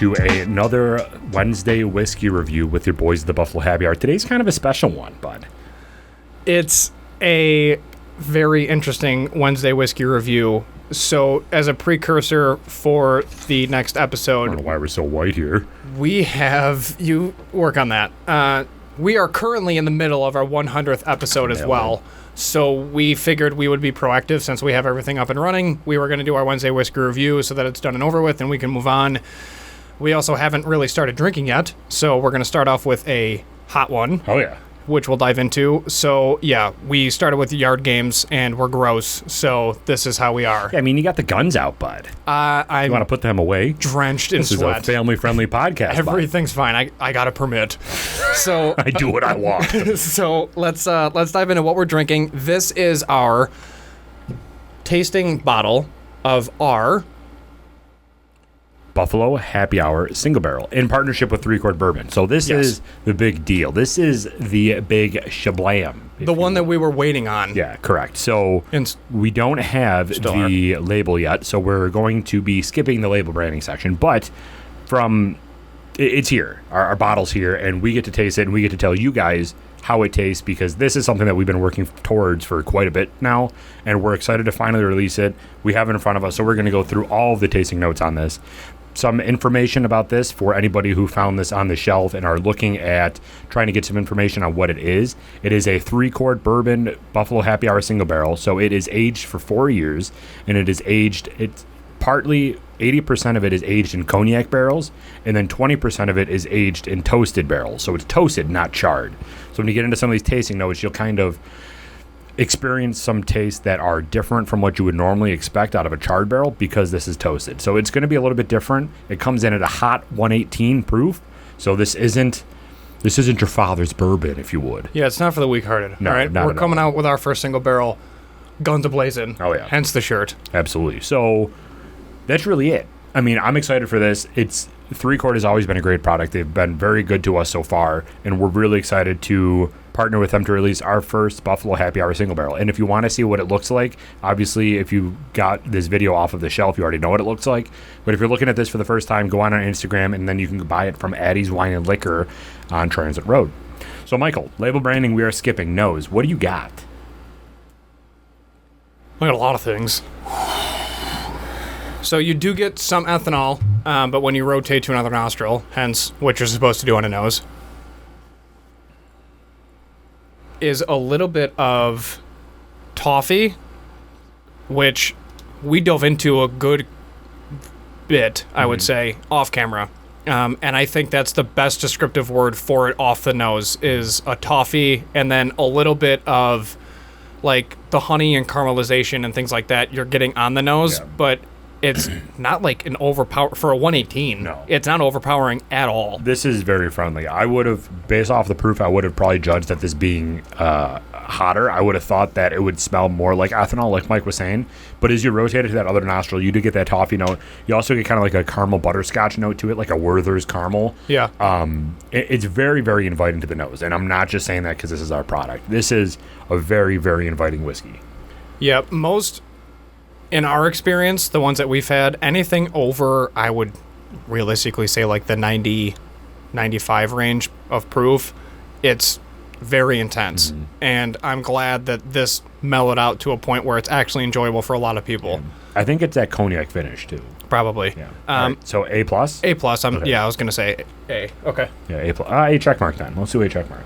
to another Wednesday whiskey review with your boys, the Buffalo Happy Hour. Today's kind of a special one, bud. It's a very interesting Wednesday whiskey review. So, as a precursor for the next episode, I don't know why we're so white here. we have you work on that. We are currently in the middle of our 100th episode as well. So we figured we would be proactive since we have everything up and running. We were going to do our Wednesday whiskey review so that it's done and over with and we can move on. We also haven't really started drinking yet, so we're going to start off with a hot one. Oh, yeah. Which we'll dive into. So, yeah, we started with the yard games, and we're gross, so this is how we are. Yeah, I mean, you got the guns out, bud. I'm You want to put them away? drenched in This is sweat. a family-friendly podcast, bud. Everything's fine. I got a permit. So I do what I want. so let's dive into what we're drinking. This is our tasting bottle of our Buffalo Happy Hour Single Barrel in partnership with 3 Chord Bourbon. So this is the big deal. This is the big shablam. the one that we were waiting on. Yeah, correct. So And we don't have the label yet, so we're going to be skipping the label branding section. But it's here. Our bottle's here, and we get to taste it, and we get to tell you guys how it tastes, because this is something that we've been working towards for quite a bit now, and we're excited to finally release it. We have it in front of us, so we're going to go through all of the tasting notes on this. Some information about this for anybody who found this on the shelf and are looking at trying to get some information on what it is. It is a 3 Chord Bourbon Buffalo Happy Hour Single Barrel. So it is aged for 4 years, and it's partly 80% of it is aged in cognac barrels, and then 20% of it is aged in toasted barrels. So it's toasted, not charred. So when you get into some of these tasting notes, you'll kind of experience some tastes that are different from what you would normally expect out of a charred barrel because this is toasted. So it's going to be a little bit different. It comes in at a hot 118 proof. So this isn't your father's bourbon, if you would. yeah, it's not for the weak-hearted. No, all right, not we're at coming all. out with our first single barrel, guns a-blazing. Oh, yeah. Hence the shirt. Absolutely. So that's really it. I mean, I'm excited for this. 3 Chord has always been a great product. They've been very good to us so far, and we're really excited to partner with them to release our first Buffalo Happy Hour Single Barrel. And if you want to see what it looks like, obviously, if you got this video off of the shelf, you already know what it looks like. But if you're looking at this for the first time, go on our Instagram, and then you can buy it from Addie's Wine and Liquor on Transit Road. So, Michael, label branding, we are skipping. Nose, what do you got? I got a lot of things. So you do get some ethanol, but when you rotate to another nostril, hence what you're supposed to do on a nose, is a little bit of toffee, which we dove into a good bit, I would say, off camera. And I think that's the best descriptive word for it off the nose, is a toffee, and then a little bit of like the honey and caramelization and things like that you're getting on the nose, but it's not like an overpower for a 118. No. It's not overpowering at all. This is very friendly. I would have, based off the proof, I would have probably judged that this being hotter. I would have thought that it would smell more like ethanol, like Mike was saying. But as you rotate it to that other nostril, you do get that toffee note. You also get kind of like a caramel butterscotch note to it, like a Werther's caramel. Yeah. It's very, very inviting to the nose. And I'm not just saying that because this is our product. This is a very, very inviting whiskey. Yeah, most, in our experience, the ones that we've had, anything over, I would realistically say like the 90, 95 range of proof, it's very intense. And I'm glad that this mellowed out to a point where it's actually enjoyable for a lot of people. I think it's that cognac finish, too. Probably. Yeah. All right, so A+? A plus. Okay. Yeah, I was going to say A. Okay. Yeah, A check mark then. Let's do A check mark.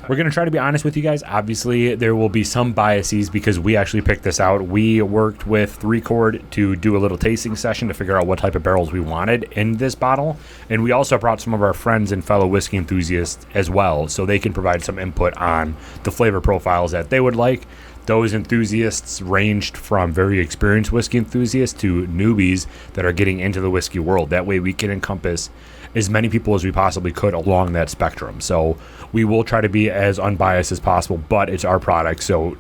We're going to try to be honest with you guys. Obviously, there will be some biases because we actually picked this out. We worked with 3 Chord to do a little tasting session to figure out what type of barrels we wanted in this bottle. And we also brought some of our friends and fellow whiskey enthusiasts as well, so they can provide some input on the flavor profiles that they would like. Those enthusiasts ranged from very experienced whiskey enthusiasts to newbies that are getting into the whiskey world. That way we can encompass as many people as we possibly could along that spectrum. So we will try to be as unbiased as possible, but it's our product, so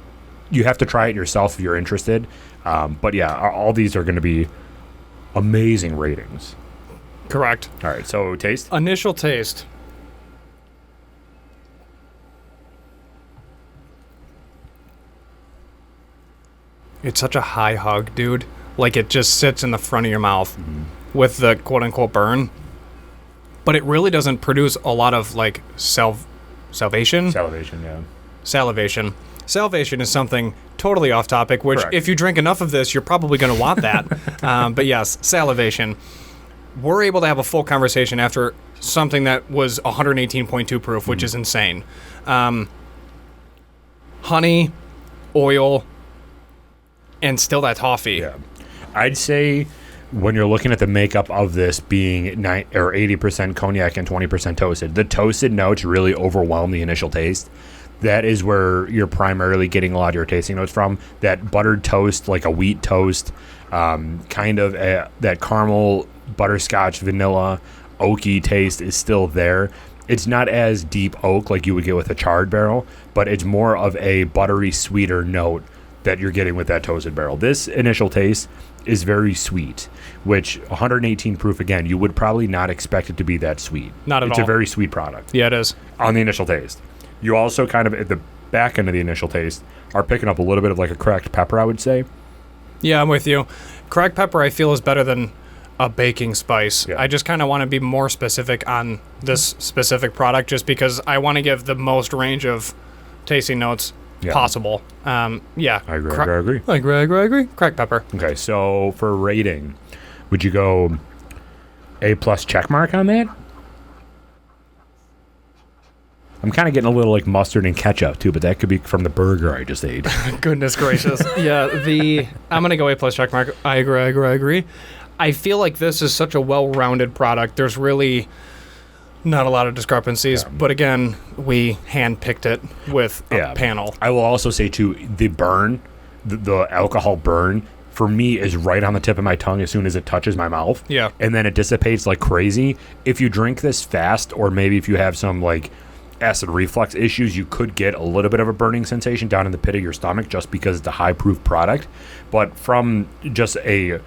you have to try it yourself if you're interested. But yeah, all these are going to be amazing ratings. Correct. All right, so taste. Initial taste. It's such a high hug, dude. like it just sits in the front of your mouth with the quote-unquote burn. But it really doesn't produce a lot of, like, salvation. Salivation, yeah. Salivation. Salvation is something totally off topic, which Correct. if you drink enough of this, you're probably going to want that. But yes, salivation. We're able to have a full conversation after something that was 118.2 proof, which is insane. Honey, oil, and still that toffee. Yeah. I'd say when you're looking at the makeup of this being 80% cognac and 20% toasted, the toasted notes really overwhelm the initial taste. That is where you're primarily getting a lot of your tasting notes from. That buttered toast, like a wheat toast, kind of that caramel, butterscotch, vanilla, oaky taste is still there. It's not as deep oak like you would get with a charred barrel, but it's more of a buttery, sweeter note that you're getting with that toasted barrel. This initial taste is very sweet, which 118 proof, again, you would probably not expect it to be that sweet. Not at all. It's a very sweet product. Yeah, it is. On the initial taste. You also kind of, at the back end of the initial taste, are picking up a little bit of like a cracked pepper, I would say. Yeah, I'm with you. Cracked pepper, I feel, is better than a baking spice. Yeah. I just kind of want to be more specific on this specific product just because I want to give the most range of tasting notes possible. Yeah. I agree. I agree. Cracked pepper. Okay, so for rating, would you go A+ check mark on that? I'm kind of getting a little like mustard and ketchup too, but that could be from the burger I just ate. Goodness gracious. Yeah, I'm going to go A+ check mark. I agree. I feel like this is such a well-rounded product. There's really not a lot of discrepancies, but again, we hand-picked it with a panel. I will also say too, the burn, the alcohol burn, for me is right on the tip of my tongue as soon as it touches my mouth. Yeah. And then it dissipates like crazy. If you drink this fast, or maybe if you have some like acid reflux issues, you could get a little bit of a burning sensation down in the pit of your stomach just because it's a high-proof product. But from just a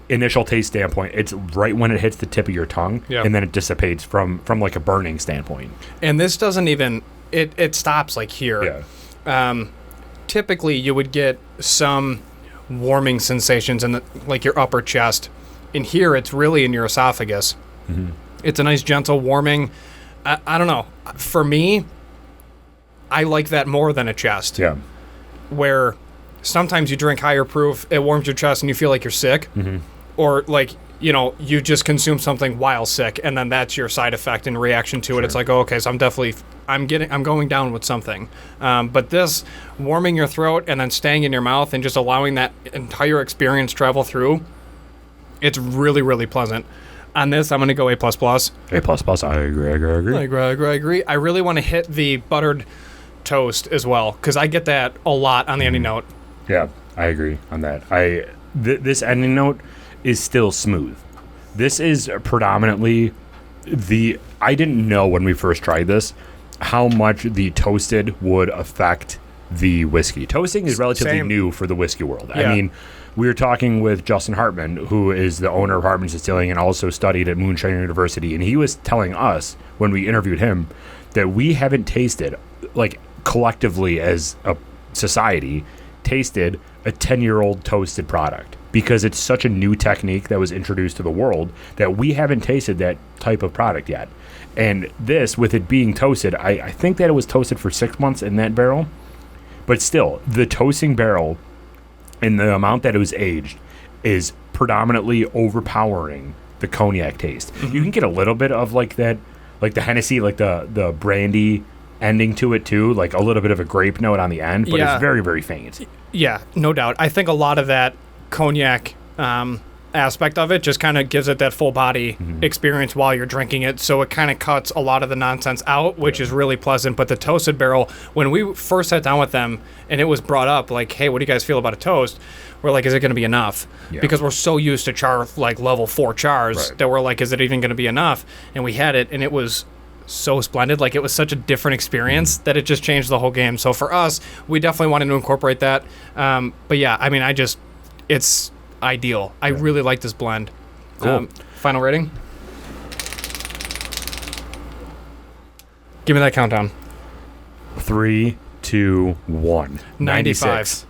initial taste standpoint, it's right when it hits the tip of your tongue, and then it dissipates from like a burning standpoint. And this doesn't even it stops like here. Yeah. Typically you would get some warming sensations in like your upper chest. In here it's really in your esophagus. It's a nice gentle warming. I don't know. For me, I like that more than a chest. Yeah. Where sometimes you drink higher proof, it warms your chest and you feel like you're sick. Or like, you know, you just consume something while sick and then that's your side effect in reaction to it. It's like, oh, okay, so I'm going down with something. But this warming your throat and then staying in your mouth and just allowing that entire experience travel through, it's really, really pleasant. On this, I'm going to go A++. A++, I agree. I really want to hit the buttered toast as well because I get that a lot on the ending note. Yeah, I agree on that. This ending note is still smooth. This is predominantly I didn't know when we first tried this how much the toasted would affect the whiskey. Toasting is relatively new for the whiskey world. Yeah. I mean, we were talking with Justin Hartman, who is the owner of Hartman's Distilling and also studied at Moonshine University, and he was telling us when we interviewed him that we haven't tasted, like collectively as a society, tasted a 10-year-old toasted product because it's such a new technique that was introduced to the world that we haven't tasted that type of product yet. And this, with it being toasted, I think that it was toasted for 6 months in that barrel, but still, the toasting barrel and the amount that it was aged is predominantly overpowering the cognac taste. You can get a little bit of like that, like the Hennessy, like the brandy ending to it too, like a little bit of a grape note on the end, but it's very, very faint. Yeah, no doubt. I think a lot of that cognac aspect of it just kind of gives it that full body experience while you're drinking it, so it kind of cuts a lot of the nonsense out, which is really pleasant. But the toasted barrel, when we first sat down with them and it was brought up like, hey, what do you guys feel about a toast, we're like, is it going to be enough? Because we're so used to char, like level 4 chars, that we're like, is it even going to be enough? And we had it and it was so splendid. Like, it was such a different experience that it just changed the whole game. So for us, we definitely wanted to incorporate that. But yeah, I mean, it's ideal. I really like this blend. Cool. Final rating? Give me that countdown. 3, 2, 1. 95.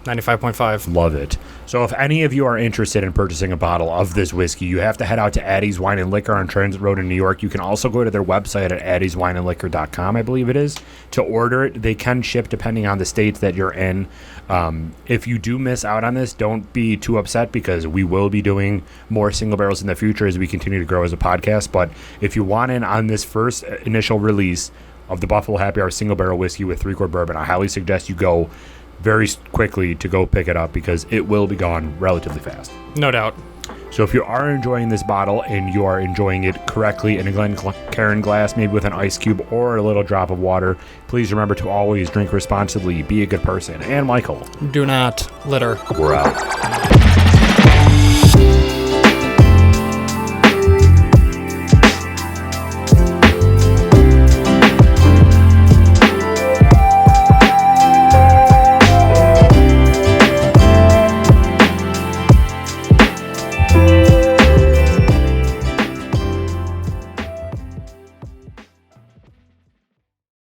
95.5. Love it. So if any of you are interested in purchasing a bottle of this whiskey, you have to head out to Addie's Wine and Liquor on Transit Road in New York. You can also go to their website at addieswineandliquor.com, I believe it is, to order it. They can ship depending on the states that you're in. If you do miss out on this, don't be too upset because we will be doing more single barrels in the future as we continue to grow as a podcast. But if you want in on this first initial release of the Buffalo Happy Hour single barrel whiskey with 3-quart bourbon, I highly suggest you go very quickly to go pick it up because it will be gone relatively fast. No doubt. So if you are enjoying this bottle and you are enjoying it correctly in a Glencairn glass, maybe with an ice cube or a little drop of water, please remember to always drink responsibly, be a good person. And Michael, Do not litter. We're out.